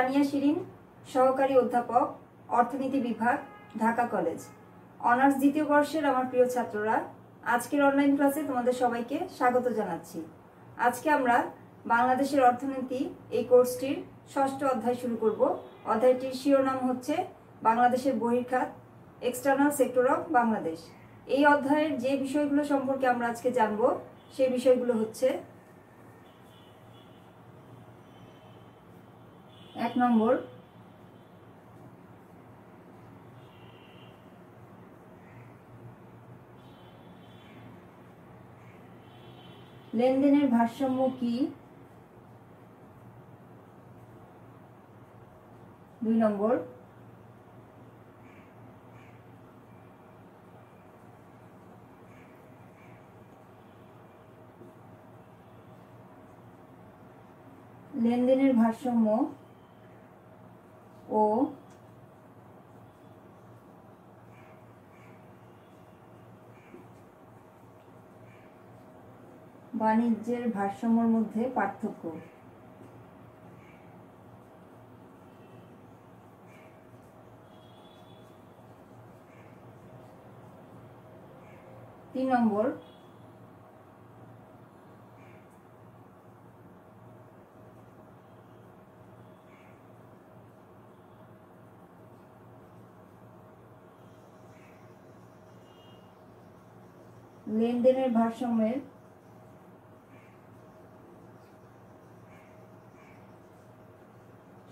তানিয়া শিরিন, সহকারী অধ্যাপক, অর্থনীতি বিভাগ, ঢাকা কলেজ। অনার্স দ্বিতীয় বর্ষের আমার প্রিয় ছাত্ররা, আজকের অনলাইন ক্লাসে তোমাদের সবাইকে স্বাগত জানাচ্ছি। আজকে আমরা বাংলাদেশের অর্থনীতি এই কোর্সটির 6ষ্ঠ অধ্যায় শুরু করব। অধ্যায়টির শিরোনাম হচ্ছে বাংলাদেশের বহির্খাত, এক্সটার্নাল সেক্টর অফ বাংলাদেশ। এই অধ্যায়ের যে বিষয়গুলো সম্পর্কে আমরা আজকে জানব সেই বিষয়গুলো হচ্ছে: 1 নম্বর, লেনদেনের ভারসাম্য কি। 2 নম্বর, লেনদেনের ভারসাম্য ও বাণিজ্যের ভারসাম্যের মধ্যে পার্থক্য। 3 নম্বর, লেনদেনের ভারসাম্যের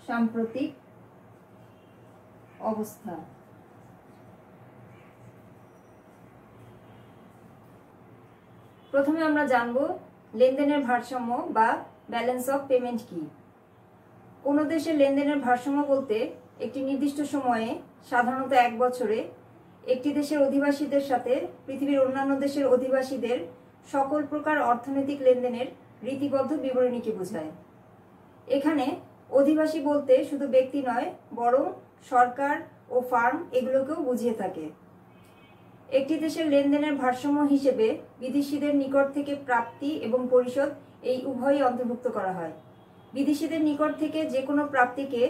সাম্প্রতিক অবস্থা। প্রথমে আমরা জানব লেনদেনের ভারসাম্য বা ব্যালেন্স অফ পেমেন্ট কি। কোন দেশের লেনদেনের ভারসাম্য বলতে একটি নির্দিষ্ট সময়ে, সাধারণত 1 বছরে, একটি দেশের অধিবাসীদের সাথে পৃথিবীর অন্যান্য দেশের অধিবাসীদের সকল প্রকার অর্থনৈতিক লেনদেনের রীতিবদ্ধ বিবরণীকে বোঝায়। এখানে অধিবাসী বলতে শুধু ব্যক্তি নয়, বরং সরকার ও ফার্ম এগুলোকেও বুঝিয়ে থাকে। একটি দেশের লেনদেনের ভারসাম্য হিসেবে বিদেশিদের নিকট থেকে প্রাপ্তি এবং পরিশোধ এই উভয়ই অন্তর্ভুক্ত করা হয়। বিদেশিদের নিকট থেকে যে কোনো প্রাপ্তিকে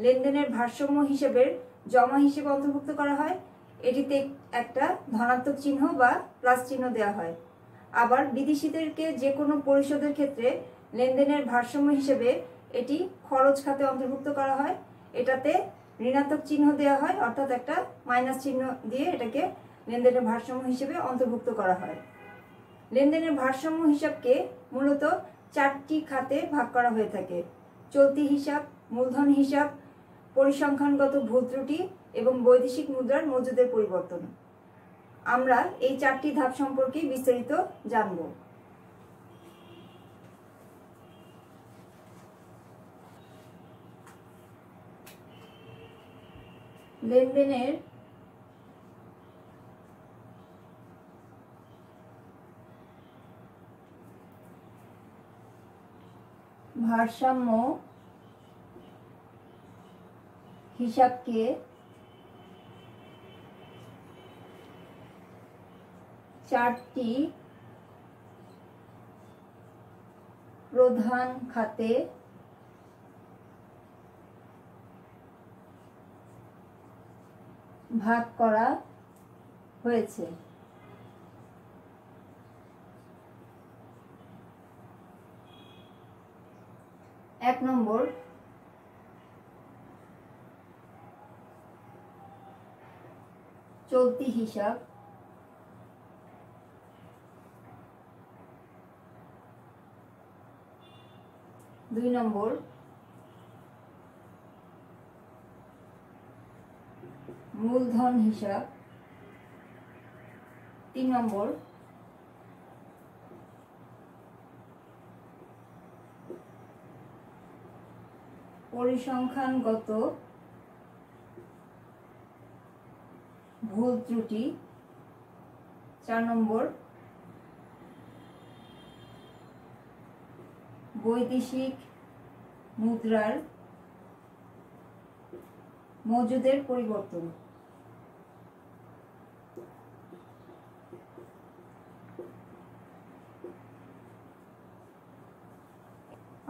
লেনদেনের ভারসাম্য হিসেবে জমা হিসেবে অন্তর্ভুক্ত করা হয়। এটিতে একটা ধনাত্মক চিহ্ন বা প্লাস চিহ্ন দেওয়া হয়। আবার বিদেশিদেরকে যে কোনো পরিশোধের ক্ষেত্রে লেনদেনের ভারসাম্য হিসেবে এটি খরচ খাতে অন্তর্ভুক্ত করা হয়। এটাতে ঋণাত্মক চিহ্ন দেওয়া হয়, অর্থাৎ একটা মাইনাস চিহ্ন দিয়ে এটাকে লেনদেনের ভারসাম্য হিসেবে অন্তর্ভুক্ত করা হয়। লেনদেনের ভারসাম্য হিসাবকে মূলত 4টি খাতে ভাগ করা হয়ে থাকে: চলতি হিসাব, মূলধন হিসাব, পরিসংখ্যানগত ভুল ত্রুটি এবং বৈদেশিক মুদ্রার মজুদের পরিবর্তন। আমরা এই 4টি ধাপ সম্পর্কে বিস্তারিত জানব। লেনদেনের ভারসাম্য হিসাবকে 4টি প্রধান খাতে ভাগ করা হয়েছে। 1 নম্বর, চলতি হিসাব। 2 নম্বর, মূলধন হিসাব। 3 নম্বর, পরিসংখ্যানগত ভুল ত্রুটি। 4 নম্বর, বৈদেশিক মুদ্রার মজুদের পরিবর্তন।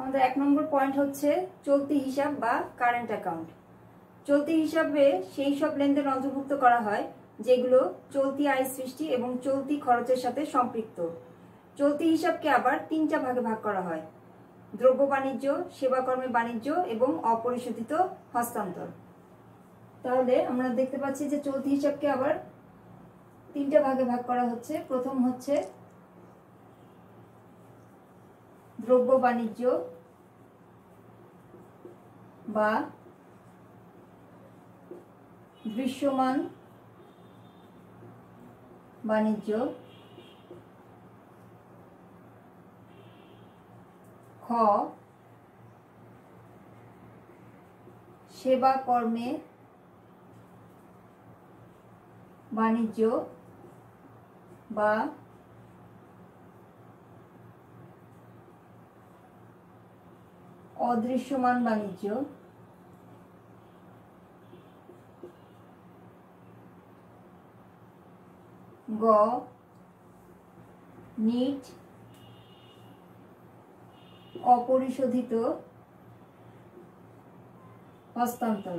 আমাদের 1 নম্বর পয়েন্ট হচ্ছে চলতি হিসাব বা কারেন্ট অ্যাকাউন্ট। চলতি হিসাবে সেই সব লেনদেন অন্তর্ভুক্ত করা হয় যেগুলো চলতি আয় সৃষ্টি এবং চলতি খরচের সাথে সম্পৃক্ত। চলতি হিসাবকে আবার 3টা ভাগে ভাগ করা হয়: দ্রব্য বাণিজ্য, সেবাকর্মে বাণিজ্য এবং অপরিশোধিত হস্তান্তর। তাহলে আমরা দেখতে পাচ্ছি যে চলতি হিসাবকে আবার 3টা ভাগে ভাগ করা হচ্ছে। প্রথম হচ্ছে দ্রব্য বাণিজ্য বা দৃশ্যমান বাণিজ্য, খ সেবা কর্মে বাণিজ্য বা অদৃশ্যমান বাণিজ্য, গ নিট অপরিশোধিত হস্তান্তর।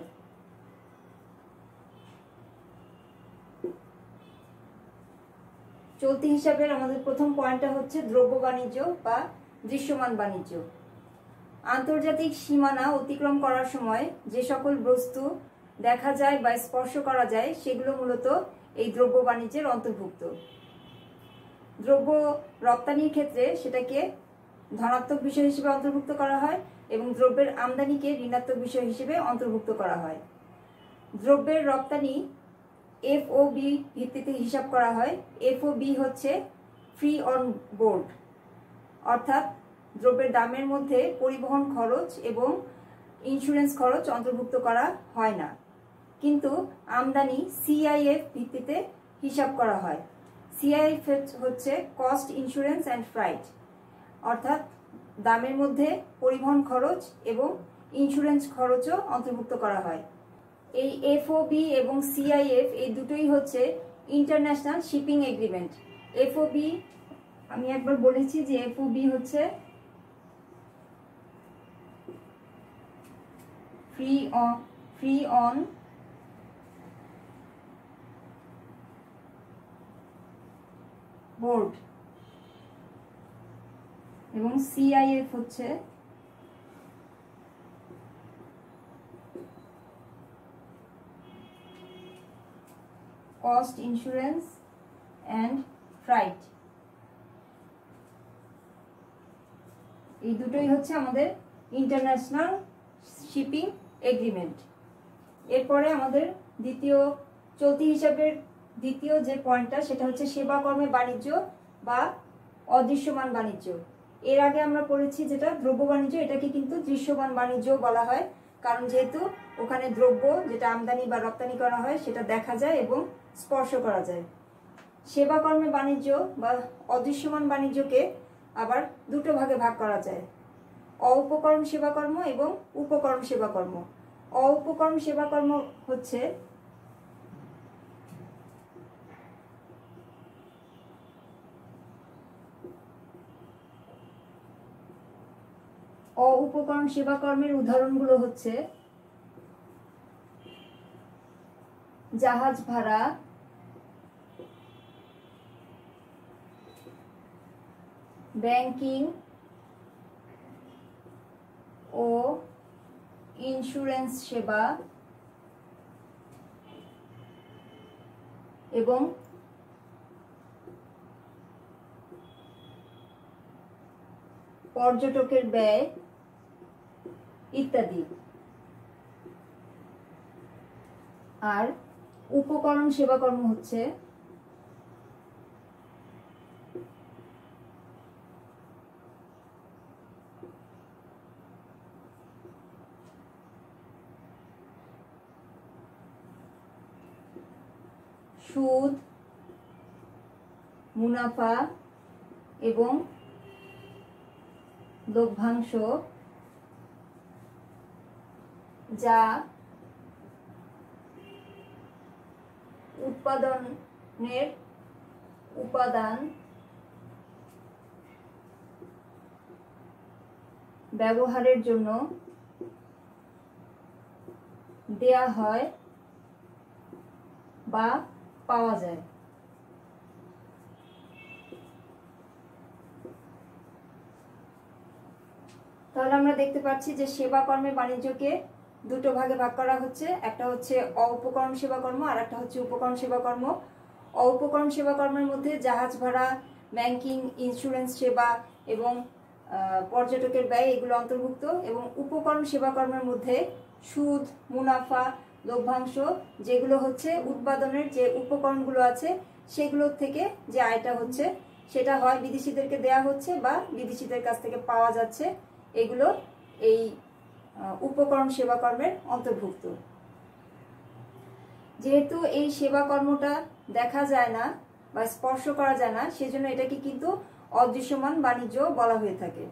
চলতি হিসাবের আমাদের প্রথম পয়েন্টটা হচ্ছে দ্রব্য বাণিজ্য বা দৃশ্যমান বাণিজ্য। আন্তর্জাতিক সীমানা অতিক্রম করার সময় যে সকল বস্তু দেখা যায় বা স্পর্শ করা যায় সেগুলো মূলত এই দ্রব্য বাণিজ্যের অন্তর্ভুক্ত। দ্রব্য রপ্তানির ক্ষেত্রে সেটাকে ধনাত্মক বিষয় হিসেবে অন্তর্ভুক্ত করা হয় এবং দ্রব্যের আমদানিকে ঋণাত্মক বিষয় হিসেবে অন্তর্ভুক্ত করা হয়। দ্রব্যের রপ্তানি এফওবি ভিত্তিতে হিসাব করা হয়। এফওবি হচ্ছে ফ্রি অন বোর্ড, অর্থাৎ দ্রব্যের দামের মধ্যে পরিবহন খরচ এবং ইন্স্যুরেন্স খরচ অন্তর্ভুক্ত করা হয় না। কিন্তু আমদানি সিআইএফ ভিত্তিতে হিসাব করা হয়। সিআইএফ হচ্ছে কস্ট, ইন্স্যুরেন্স অ্যান্ড ফ্রাইট, অর্থাৎ দামের মধ্যে পরিবহন খরচ এবং ইন্স্যুরেন্স খরচও অন্তর্ভুক্ত করা হয়। এই এফওবি এবং সিআইএফ এই দুটোই হচ্ছে ইন্টারন্যাশনাল শিপিং এগ্রিমেন্ট। এফওবি আমি একবার বলেছি যে এফওবি হচ্ছে ফ্রি অন বোর্ড এবং সিআইএফ হচ্ছে কস্ট, ইন্স্যুরেন্স অ্যান্ড ফ্রাইট। এই দুটোই হচ্ছে আমাদের ইন্টারন্যাশনাল শিপিং এগ্রিমেন্ট। এরপরে আমাদের চলতি হিসাবের দ্বিতীয় যে পয়েন্টটা সেটা হচ্ছে সেবা কর্মে বাণিজ্য বা অদৃশ্যমান বাণিজ্য। এর আগে আমরা পড়েছি যেটা দ্রব্য বাণিজ্য, এটাকে কিন্তু দৃশ্যমান বাণিজ্য বলা হয়, কারণ যেহেতু ওখানে দ্রব্য যেটা আমদানি বা রপ্তানি করা হয় সেটা দেখা যায় এবং স্পর্শ করা যায়। সেবা কর্মে বাণিজ্য বা অদৃশ্যমান বাণিজ্যকে আবার দুটো ভাগে ভাগ করা যায়: অউপকর্ম সেবাকর্ম এবং উপকর্ম সেবাকর্ম। অউপকর্ম সেবাকর্ম হচ্ছে অউপকর্ম সেবাকর্মের উদাহরণগুলো হচ্ছে জাহাজ ভাড়া, ব্যাংকিং ও ইন্স্যুরেন্স সেবা এবং পর্যটকের ব্যয় ইত্যাদি। আর উপকরণ সেবাকর্ম হচ্ছে সুদ, মুনাফা এবং লভ্যাংশ, যা উৎপাদনের উপাদান ব্যবহারের জন্য দেয়া হয় বা পাওয়া যায়। তাহলে আমরা দেখতে পাচ্ছি যে সেবা কর্মে বাণিজ্যকে দুটো ভাগে ভাগ করা হচ্ছে, একটা হচ্ছে অউপকরণ সেবা কর্ম আর একটা হচ্ছে উপকরণ সেবা কর্ম। অউপকরণ সেবা কর্মের মধ্যে জাহাজ ভাড়া, ব্যাংকিং, ইন্স্যুরেন্স সেবা এবং পর্যটকের ব্যয় এগুলো অন্তর্ভুক্ত। এবং উপকরণ সেবা কর্মের মধ্যে সুদ, মুনাফা, লভ্যাংশ, যেগুলো হচ্ছে উৎপাদনের যে উপকরণগুলো আছে সেগুলোর থেকে যে আয়টা হচ্ছে সেটা হয় বিদেশিদেরকে দেয়া হচ্ছে বা বিদেশিদের কাছ থেকে পাওয়া যাচ্ছে, এগুলো এই উপকরণ সেবা কর্মের অন্তর্ভুক্ত। যেহেতু এই সেবা কর্মটা দেখা যায় না বা স্পর্শ করা যায় না, সেজন্য এটাকে কিন্তু অদৃশ্যমান বাণিজ্য বলা হয়ে থাকে।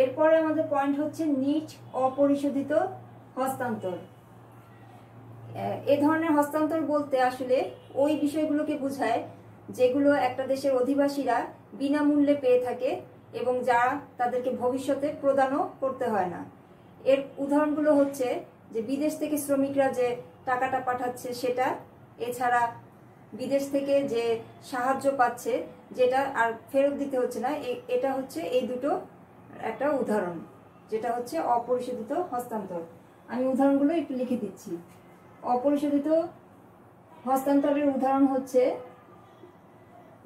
এরপরে আমাদের পয়েন্ট হচ্ছে নিট অপরিশোধিত হস্তান্তর। এ ধরনের হস্তান্তর বলতে আসলে ওই বিষয়গুলোকে বোঝায় যেগুলো একটা দেশের অধিবাসীরা বিনামূল্যে পেয়ে থাকে এবং যা তাদেরকে ভবিষ্যতে প্রদানও করতে হয় না। এর উদাহরণগুলো হচ্ছে যে বিদেশ থেকে শ্রমিকরা যে টাকাটা পাঠাচ্ছে সেটা, এছাড়া বিদেশ থেকে যে সাহায্য পাচ্ছে যেটা আর ফেরত দিতে হচ্ছে না, এটা হচ্ছে এই দুটো একটা উদাহরণ, যেটা হচ্ছে অপরিশোধিত হস্তান্তর। আমি উদাহরণগুলো একটু লিখে দিচ্ছি। অপরিশোধিত হস্তান্তরের উদাহরণ হচ্ছে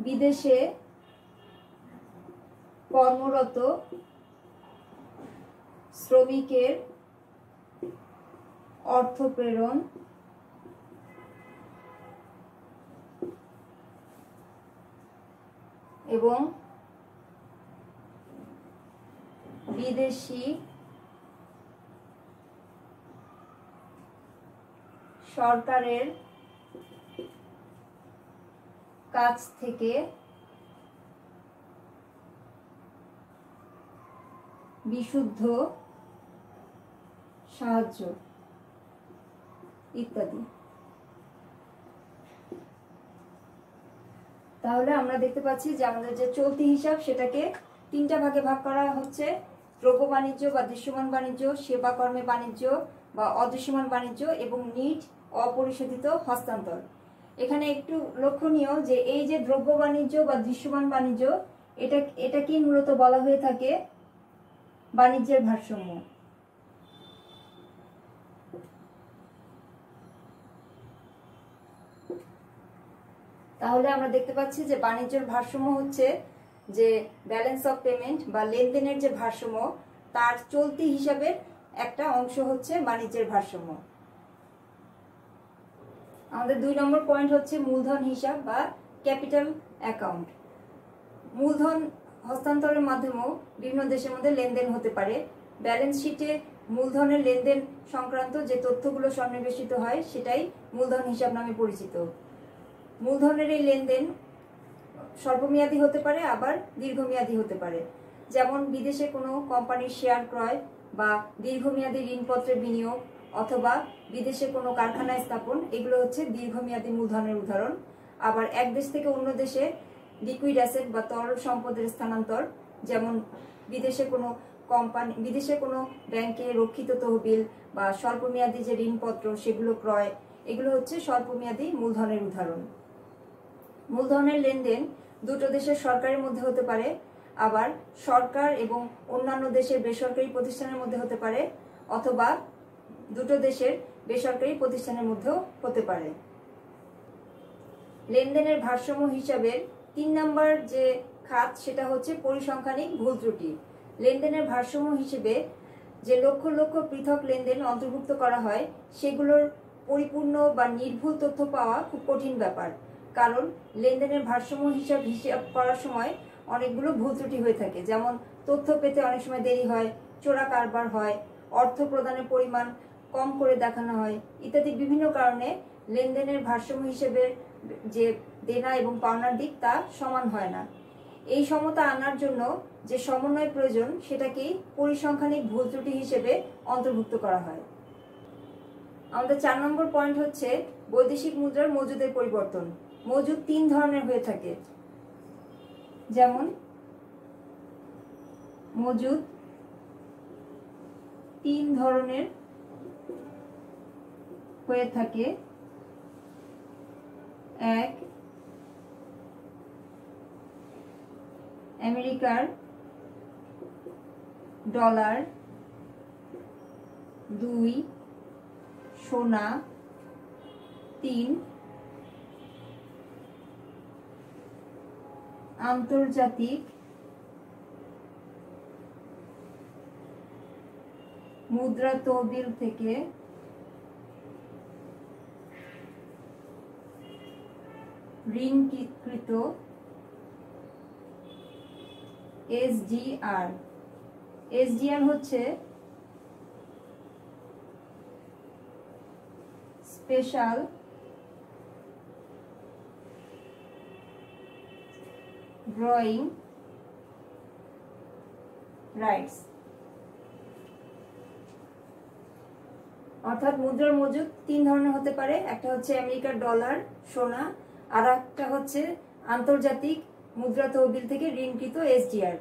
বিদেশে কর্মরত শ্রমিকের অর্থ প্রেরণ, এবং বিদেশি সরকারের কাছ থেকে বিশুদ্ধ সাহায্য ইত্যাদি। তাহলে আমরা দেখতে পাচ্ছি যে আমাদের যে চলতি হিসাব সেটাকে তিনটা ভাগে ভাগ করা হচ্ছে: দ্রব্য বাণিজ্য বা দৃশ্যমান বাণিজ্য, সেবা কর্মে বাণিজ্য বা অদৃশ্যমান বাণিজ্য, এবং নিট অপরিশোধিত হস্তান্তর। এখানে একটু লক্ষণীয় যে এই যে দ্রব্য বাণিজ্য বা দৃশ্যমান বাণিজ্য, এটাকে মূলত বলা হয়ে থাকে বাণিজ্যের ভারসাম্য। তাহলে আমরা দেখতে পাচ্ছি যে বাণিজ্যের ভারসাম্য হচ্ছে যে ব্যালেন্স অফ পেমেন্ট বা লেনদেনের যে ভারসাম্য, তার চলতি হিসাবের একটা অংশ হচ্ছে বাণিজ্যের ভারসাম্য। আমাদের 2 নম্বর পয়েন্ট হচ্ছে মূলধন হিসাব বা ক্যাপিটাল অ্যাকাউন্ট। মূলধন হস্তান্তরের মাধ্যমেও বিভিন্ন দেশের মধ্যে লেনদেন হতে পারে। ব্যালেন্স শিটে মূলধনের লেনদেন সংক্রান্ত যে তথ্যগুলো সন্নিবেশিত হয় সেটাই মূলধন হিসাব নামে পরিচিত। মূলধনের এই লেনদেন স্বল্পমেয়াদী হতে পারে, আবার দীর্ঘমেয়াদী হতে পারে। যেমন বিদেশে কোনো কোম্পানির শেয়ার ক্রয় বা দীর্ঘমেয়াদী ঋণপত্রের বিনিয়োগ অথবা বিদেশে কোনো কারখানায় স্থাপন, এগুলো হচ্ছে দীর্ঘমেয়াদী মূলধনের উদাহরণ। আবার এক দেশ থেকে অন্য দেশে লিকুইড অ্যাসেট বা তরল সম্পদের স্থানান্তর, যেমন বিদেশে কোনো ব্যাংকে রক্ষিত তহবিল বা স্বল্পমেয়াদী যে ঋণপত্র সেগুলো ক্রয়, এগুলো হচ্ছে স্বল্পমেয়াদী মূলধনের উদাহরণ। মূলধনের লেনদেন দুটো দেশের সরকারের মধ্যে হতে পারে, আবার সরকার এবং অন্যান্য দেশের বেসরকারি প্রতিষ্ঠানের মধ্যে হতে পারে, অথবা দুটো দেশের বেসরকারি প্রতিষ্ঠানের মধ্যেও হতে পারে। লেনদেনের ভারসাম্য হিসাবের 3 নম্বর যে খাত সেটা হচ্ছে পরিসংখ্যানিক ভুল ত্রুটি। লেনদেনের ভারসাম্য হিসেবে যে লক্ষ লক্ষ পৃথক লেনদেন অন্তর্ভুক্ত করা হয় সেগুলোর পরিপূর্ণ বা নির্ভুল তথ্য পাওয়া খুব কঠিন ব্যাপার, কারণ লেনদেনের ভারসাম্য হিসাব করার সময় অনেকগুলো ভুল ত্রুটি হয়ে থাকে। যেমন তথ্য পেতে অনেক সময় দেরি হয়, চোরা কারবার হয়, অর্থ প্রদানের পরিমাণ কম করে দেখানো হয় ইত্যাদি বিভিন্ন কারণে লেনদেনের ভারসাম্য হিসেবে যে দেনা এবং পাওনার দিক তা সমান হয় না। এই সমতা আনার জন্য যে সমন্বয় প্রয়োজন সেটাকেই পরিসংখ্যানিক ভুল ত্রুটি হিসেবে অন্তর্ভুক্ত করা হয়। আমাদের 4 নম্বর পয়েন্ট হচ্ছে বৈদেশিক মুদ্রার মজুদের পরিবর্তন। মজুদ 3 ধরনের হয়ে থাকে, যেমন মজুদ তিন ধরনের হয়ে থাকে। এক, আমেরিকার ডলার। দুই, সোনা। তিন, আন্তর্জাতিক মুদ্রা তহবিল থেকে ঋণকৃত এসডিআর। এসডিআর হচ্ছে স্পেশাল ড্রয়িং রাইটস, অর্থাৎ মুদ্রার মজুদ তিন ধরনের হতে পারে। একটা হচ্ছে আমেরিকার ডলার, সোনা, আর একটা হচ্ছে আন্তর্জাতিক মুদ্রা তহবিল থেকে ঋণকৃত এসডিআর।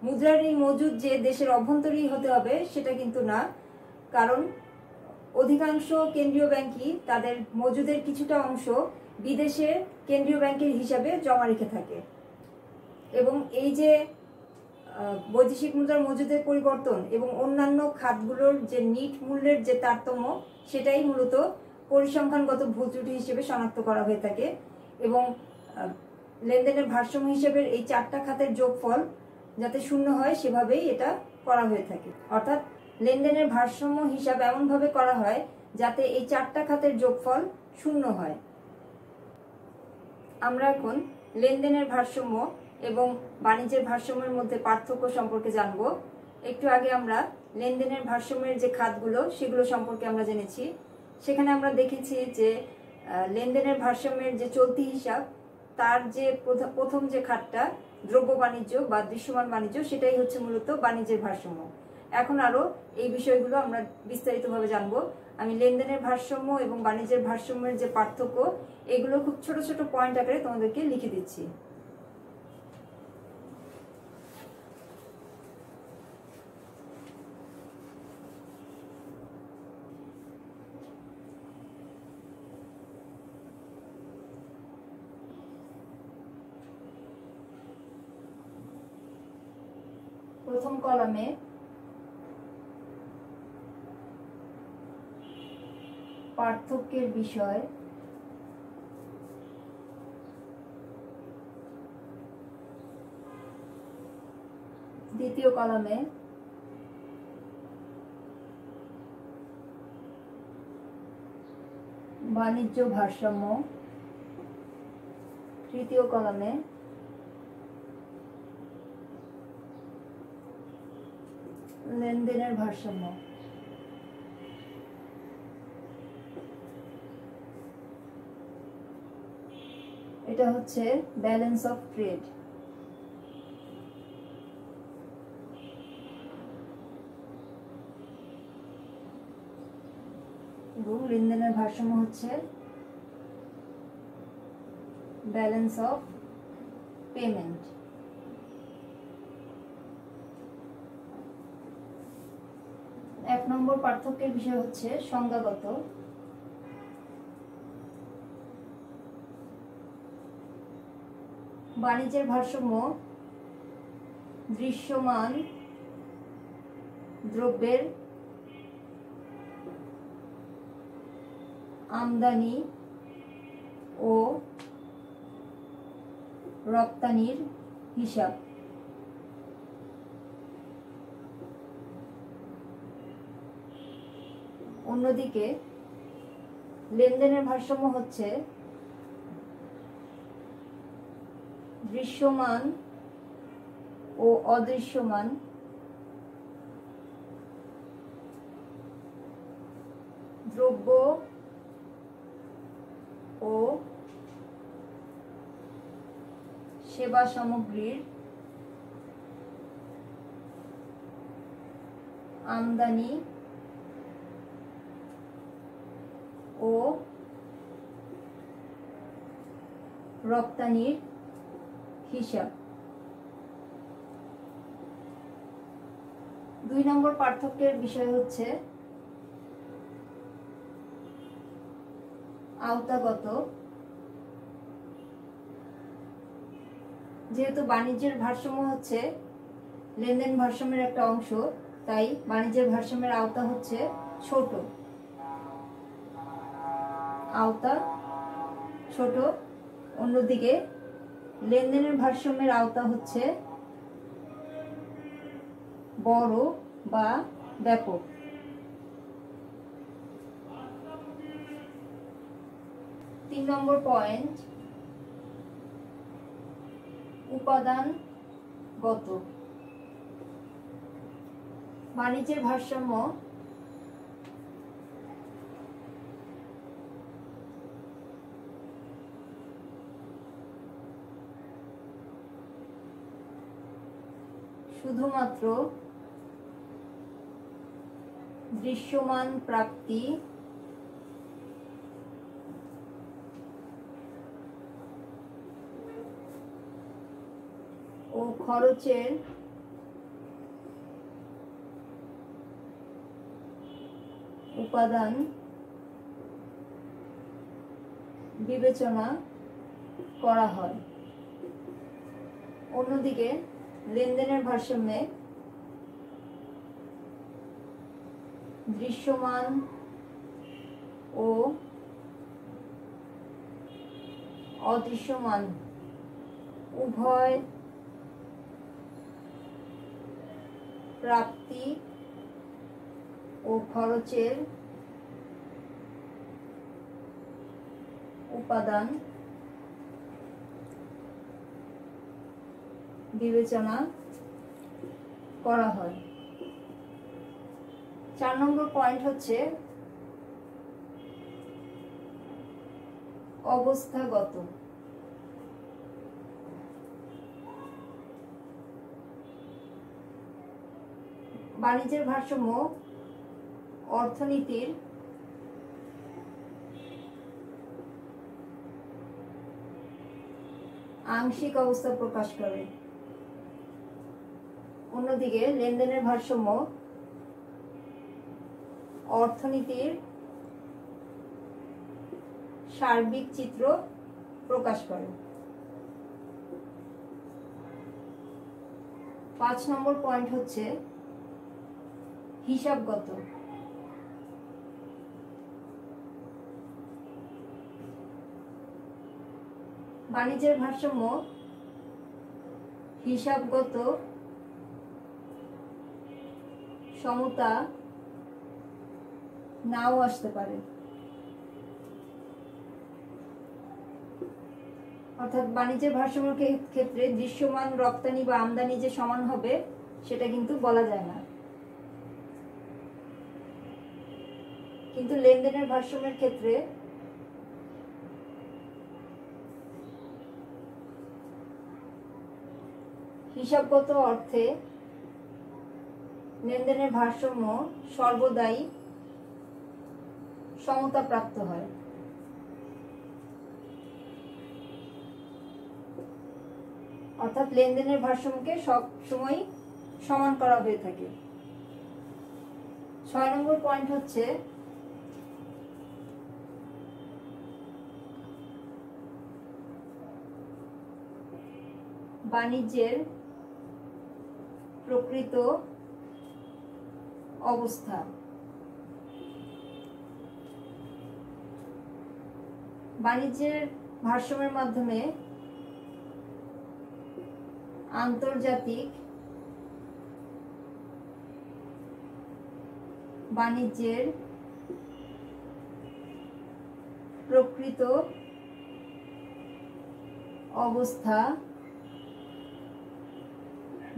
মুদ্রার এই মজুদ যে দেশের অভ্যন্তরেই হতে হবে সেটা কিন্তু না, কারণ অধিকাংশ কেন্দ্রীয় ব্যাংকই তাদের মজুদের কিছুটা অংশ বিদেশে কেন্দ্রীয় ব্যাংকের হিসাবে জমা রেখে থাকে। এবং এই যে বৈদেশিক মুদ্রার মজুদের পরিবর্তন এবং অন্যান্য খাতগুলোর যে নিট মূল্যের যে তারতম্য, সেটাই মূলত পরিসংখ্যানগত ভুল ত্রুটি হিসেবে শনাক্ত করা হয়ে থাকে। এবং লেনদেনের ভারসাম্য হিসেবের এই চারটা খাতের যোগফল যাতে শূন্য হয় সেভাবেই এটা করা হয়ে থাকে। অর্থাৎ লেনদেনের ভারসাম্য হিসাব এমনভাবে করা হয় যাতে এই চারটা খাতের যোগফল শূন্য হয়। আমরা এখন লেনদেনের ভারসাম্য এবং বাণিজ্যের ভারসাম্যের মধ্যে পার্থক্য সম্পর্কে জানব। একটু আগে আমরা লেনদেনের ভারসাম্যের যে খাতগুলো সেগুলো সম্পর্কে আমরা জেনেছি। সেখানে আমরা দেখেছি যে লেনদেনের ভারসাম্যের যে চলতি হিসাব, তার যে প্রথম যে খাতটা দ্রব্য বাণিজ্য বা দৃশ্যমান বাণিজ্য, সেটাই হচ্ছে মূলত বাণিজ্যের ভারসাম্য। এখন আরো এই বিষয়গুলো আমরা বিস্তারিতভাবে জানবো। আমি লেনদেনের ভারসাম্য এবং বাণিজ্যের ভারসাম্যের যে পার্থক্য, এগুলো খুব ছোট ছোট পয়েন্ট আকারে তোমাদেরকে লিখে দিচ্ছি। প্রথম কলামে পার্থক্যের বিষয়, দ্বিতীয় কলামে বাণিজ্য ভারসাম্য, তৃতীয় কলামে লেনদেনের ভারসাম্য। এটা হচ্ছে ব্যালেন্স অফ ট্রেড। এবং লেনদেনের ভারসাম্য হচ্ছে ব্যালেন্স অফ পেমেন্ট। এক নম্বর পার্থক্যের বিষয় হচ্ছে সংজ্ঞাগত। বাণিজ্যের ভারসাম্য দৃশ্যমান দ্রব্যের আমদানি ও রপ্তানির হিসাব। অন্যদিকে লেনদেনের ভারসাম্য হচ্ছে দৃশ্যমান ও অদৃশ্যমান দ্রব্য ও সেবা সামগ্রীর আমদানি ও রপ্তানির হিসাব। 2 নম্বর পার্থক্যের বিষয় হচ্ছে আওতাগত। যেহেতু বাণিজ্যের ভারসাম্য হচ্ছে লেনদেন ভারসাম্যের একটা অংশ, তাই বাণিজ্যের ভারসাম্যের আওতা হচ্ছে ছোট, আওতা ছোট। অন্যদিকে লেনদেনের ভারসাম্যের আওতা হচ্ছে বড় বা ব্যাপক। 3 নম্বর পয়েন্ট, উপাদানগত। বাণিজ্যের ভারসাম্য শুধুমাত্র দৃশ্যমান প্রাপ্তি ও খরচের উপাদান বিবেচনা করা হয়। অন্যদিকে লেনদেনের ভারসাম্যে দৃশ্যমান ও অদৃশ্যমান উভয় প্রাপ্তি ও খরচের উপাদান বিবেচনা করা হয়। 4 নম্বর পয়েন্ট হচ্ছে অবস্থাগত। বাণিজ্যের ভারসাম্য অর্থনীতির আংশিক অবস্থা প্রকাশ করে। অন্যদিকে লেনদেনের ভারসাম্য অর্থনীতির সার্বিক চিত্র প্রকাশ করে। 5 নম্বর পয়েন্ট হচ্ছে হিসাবগত। বাণিজ্যের ভারসাম্য হিসাবগত সমতা নাও আসতে পারে। অর্থাৎ বাণিজ্যের ভারসাম্যের ক্ষেত্রে দৃশ্যমান রপ্তানি বা আমদানি যে সমান হবে সেটা কিন্তু বলা যায় না, কিন্তু লেনদেনের ভারসাম্যের ক্ষেত্রে হিসাবগত অর্থে লেনদেনের ভারসাম্য সর্বদাই সমতা প্রাপ্ত হয়। অর্থাৎ লেনদেনের ভারসাম্যকে সব সময় সমান করা হয়ে থাকে। 6 নম্বর পয়েন্ট হচ্ছে বাণিজ্যের প্রকৃত অবস্থা। বাণিজ্যের ভারসাম্যের মাধ্যমে আন্তর্জাতিক বাণিজ্যের প্রকৃত অবস্থা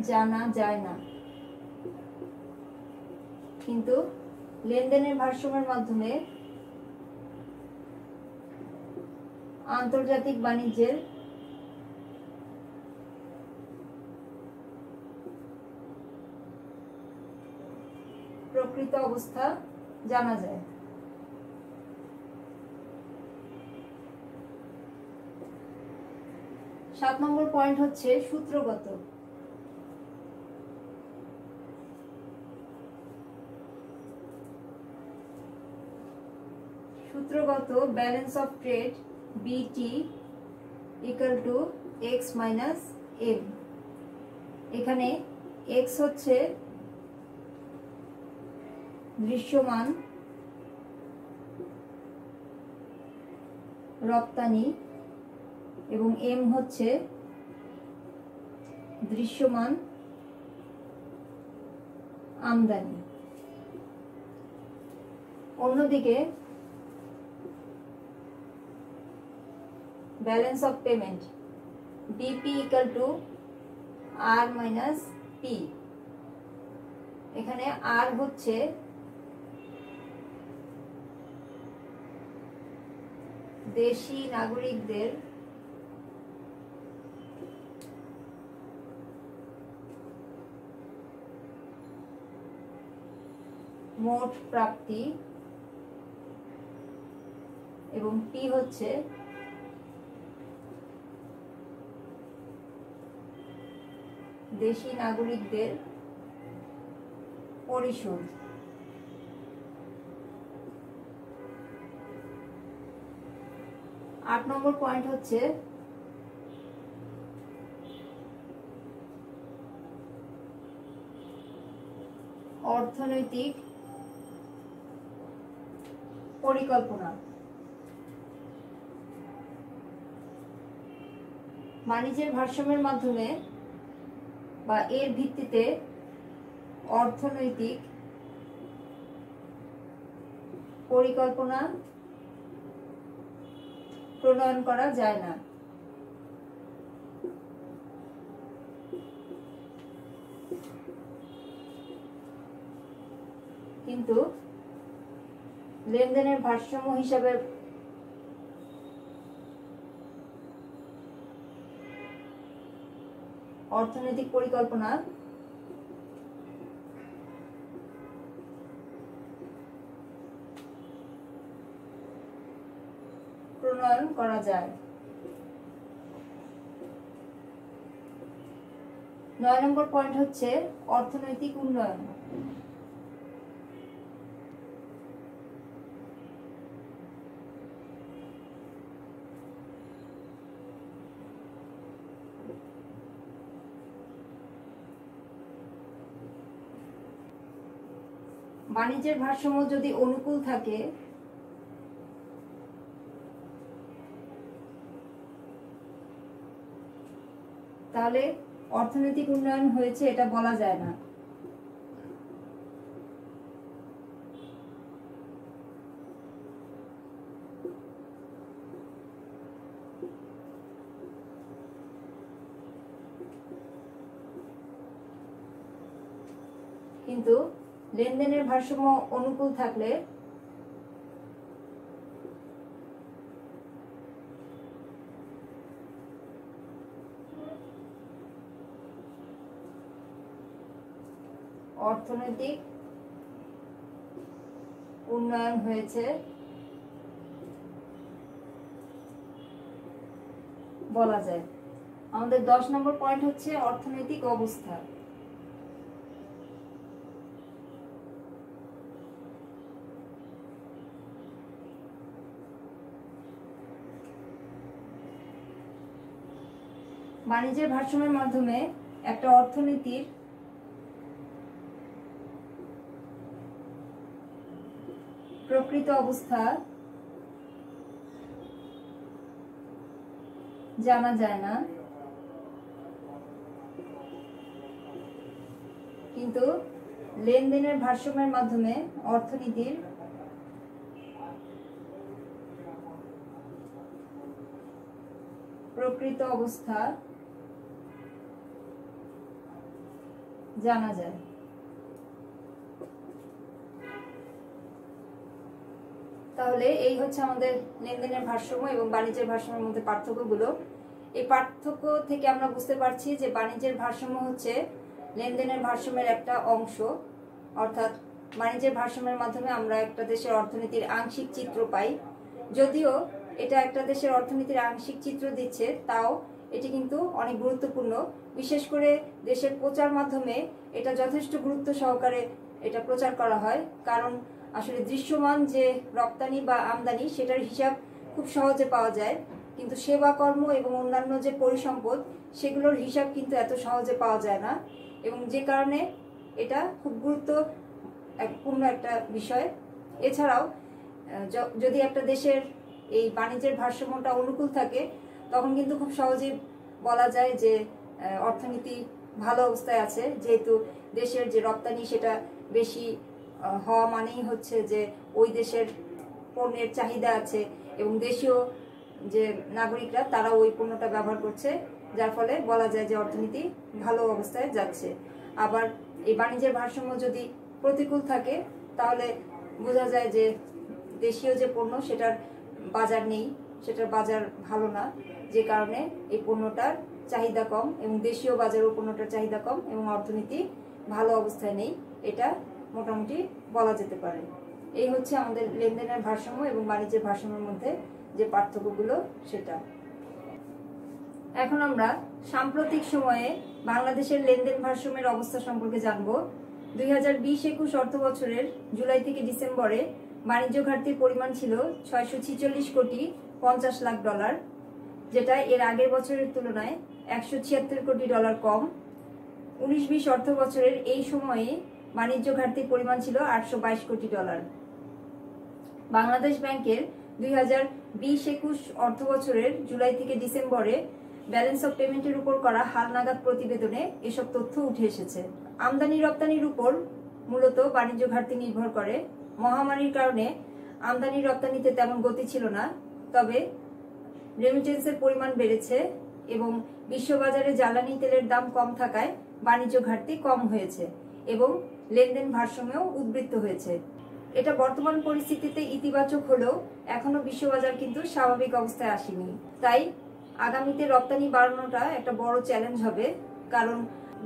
জানা যায় না, কিন্তু লেনদেনের ভারসাম্যের মাধ্যমে আন্তর্জাতিক বাণিজ্যের প্রকৃত অবস্থা জানা যায়। 7 নম্বর পয়েন্ট হচ্ছে সূত্রগত। কত, balance of trade BT equal to X minus M. এখানে এক্স হচ্ছে দৃশ্যমান রপ্তানি এবং এম হচ্ছে দৃশ্যমান আমদানি। অন্যদিকে balance of payment BP equal to R minus P. এখানে আর হচ্ছে দেশি নাগরিকদের মোট প্রাপ্তি এবং পি হচ্ছে দেশি নাগরিকদের পরিশোধ। 8 নম্বর পয়েন্ট হচ্ছে অর্থনৈতিক পরিকল্পনা। বাণিজ্যের ভারসাম্যের মাধ্যমে বা এর ভিত্তিতে অর্থনৈতিক পরিকল্পনা প্রণয়ন করা যায় না। কিন্তু লেনদেনের ভারসাম্য হিসাবে অর্থনৈতিক পরিকল্পনা প্রণয়ন করা যায়। 9 নম্বর পয়েন্ট হচ্ছে অর্থনৈতিক উন্নয়ন। বাণিজ্যের ভারসাম্য যদি অনুকূল থাকে তাহলে অর্থনৈতিক উন্নয়ন হয়েছে এটা বলা যায় না। কিন্তু লেনদেনের ভারসাম্য অনুকূল থাকলে অর্থনৈতিক উন্নয়ন হয়েছে বলা যায়। আমাদের 10 নম্বর পয়েন্ট হচ্ছে অর্থনৈতিক অবস্থা। বাণিজ্যের ভারসাম্যের মাধ্যমে একটা অর্থনীতির প্রকৃত অবস্থা জানা যায় না, কিন্তু লেনদেনের ভারসাম্যের মাধ্যমে অর্থনীতির প্রকৃত অবস্থা জানা যায়। তাহলে এই হচ্ছে আমাদের লেনদেনের ভারসাম্য এবং বাণিজ্যের ভারসাম্যের মধ্যে পার্থক্যগুলো। এই পার্থক্য থেকে আমরা বুঝতে পারছি যে বাণিজ্যের ভারসাম্য হচ্ছে লেনদেনের ভারসাম্যের একটা অংশ, অর্থাৎ বাণিজ্যের ভারসাম্যের মাধ্যমে আমরা একটা দেশের অর্থনীতির আংশিক চিত্র পাই। যদিও এটা একটা দেশের অর্থনীতির আংশিক চিত্র দিচ্ছে, তাও এটি কিন্তু অনেক গুরুত্বপূর্ণ। বিশেষ করে দেশের প্রচার মাধ্যমে এটা যথেষ্ট গুরুত্ব সহকারে এটা প্রচার করা হয়, কারণ আসলে দৃশ্যমান যে রপ্তানি বা আমদানি সেটার হিসাব খুব সহজে পাওয়া যায়, কিন্তু সেবা কর্ম এবং অন্যান্য যে পরিসম্পদ সেগুলোর হিসাব কিন্তু এত সহজে পাওয়া যায় না, এবং যে কারণে এটা খুব গুরুত্বপূর্ণ একটা বিষয়। এছাড়াও যদি একটা দেশের এই বাণিজ্যের ভারসাম্যটা অনুকূল থাকে তখন কিন্তু খুব সহজেই বলা যায় যে অর্থনীতি ভালো অবস্থায় আছে, যেহেতু দেশের যে রপ্তানি সেটা বেশি হওয়া মানেই হচ্ছে যে ওই দেশের পণ্যের চাহিদা আছে এবং দেশীয় যে নাগরিকরা তারা ওই পণ্যটা ব্যবহার করছে, যার ফলে বলা যায় যে অর্থনীতি ভালো অবস্থায় যাচ্ছে। আবার এই বাণিজ্যের ভারসাম্য যদি প্রতিকূল থাকে তাহলে বোঝা যায় যে দেশীয় যে পণ্য সেটার বাজার নেই, সেটার বাজার ভালো না, যে কারণে এই পণ্যটার চাহিদা কম এবং দেশীয় বাজারেও পণ্যটার চাহিদা কম এবং অর্থনীতি ভালো অবস্থায় নেই, এটা মোটামুটি বলা যেতে পারে। এই হচ্ছে আমাদের লেনদেনের ভারসাম্য এবং বাণিজ্যের ভারসাম্যের মধ্যে যে পার্থক্যগুলো সেটা। এখন আমরা সাম্প্রতিক সময়ে বাংলাদেশের লেনদেন ভারসাম্যের অবস্থা সম্পর্কে জানব। 2020-21 অর্থ বছরের জুলাই থেকে ডিসেম্বরে বাণিজ্য ঘাটতির পরিমাণ ছিল 646 কোটি 50 লাখ ডলার, যেটা এর আগের বছরের তুলনায় 176 কোটি ডলার কম। 19-20 অর্থ বছরের এই সময়ে বাণিজ্য ঘাটতির পরিমাণ ছিল 822 কোটি ডলার। বাংলাদেশ ব্যাংকের 2020-21 অর্থ বছরের জুলাই থেকে ডিসেম্বরে ব্যালেন্স অফ পেমেন্টের উপর করা হালনাগাদ প্রতিবেদনে এসব তথ্য উঠে এসেছে। আমদানি রপ্তানির উপর মূলত বাণিজ্য ঘাটতি নির্ভর করে। মহামারীর কারণে আমদানি রপ্তানিতে তেমন গতি ছিল না, তবে রেমিটেন্সের পরিমাণ বেড়েছে এবং বিশ্ববাজারে জ্বালানি তেলের দাম কম থাকায় বাণিজ্য ঘাটতি কম হয়েছে এবং লেনদেন ভারসাম্যও উদ্বৃত্ত হয়েছে। এটা বর্তমান পরিস্থিতিতে ইতিবাচক হলেও এখনো বিশ্ববাজার কিন্তু স্বাভাবিক অবস্থায় আসেনি। তাই আগামীতে রপ্তানি বাড়ানোটা একটা বড় চ্যালেঞ্জ হবে, কারণ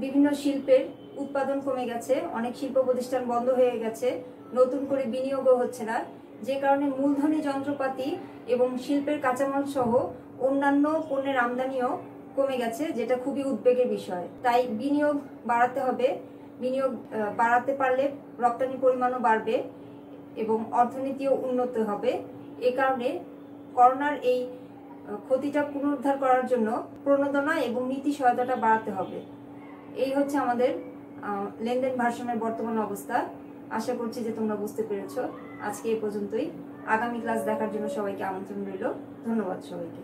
বিভিন্ন শিল্পের উৎপাদন কমে গেছে, অনেক শিল্প প্রতিষ্ঠান বন্ধ হয়ে গেছে, নতুন করে বিনিয়োগও হচ্ছে না, যে কারণে মূলধনী যন্ত্রপাতি এবং শিল্পের কাঁচামাল সহ অন্যান্য পণ্যের আমদানিও কমে গেছে, যেটা খুবই উদ্বেগের বিষয়। তাই বিনিয়োগ বাড়াতে হবে, বিনিয়োগ বাড়াতে পারলে রপ্তানি পরিমাণও বাড়বে এবং অর্থনীতিও উন্নত হবে। এ কারণে করোনার এই ক্ষতিটা পুনরুদ্ধার করার জন্য প্রণোদনা এবং নীতি সহায়তাটা বাড়াতে হবে। এই হচ্ছে আমাদের লেনদেন ভারসাম্যের বর্তমান অবস্থা। আশা করছি যে তোমরা বুঝতে পেরেছো। আজকে এই পর্যন্তই। আগামী ক্লাস দেখার জন্য সবাইকে আমন্ত্রণ রইল। ধন্যবাদ সবাইকে।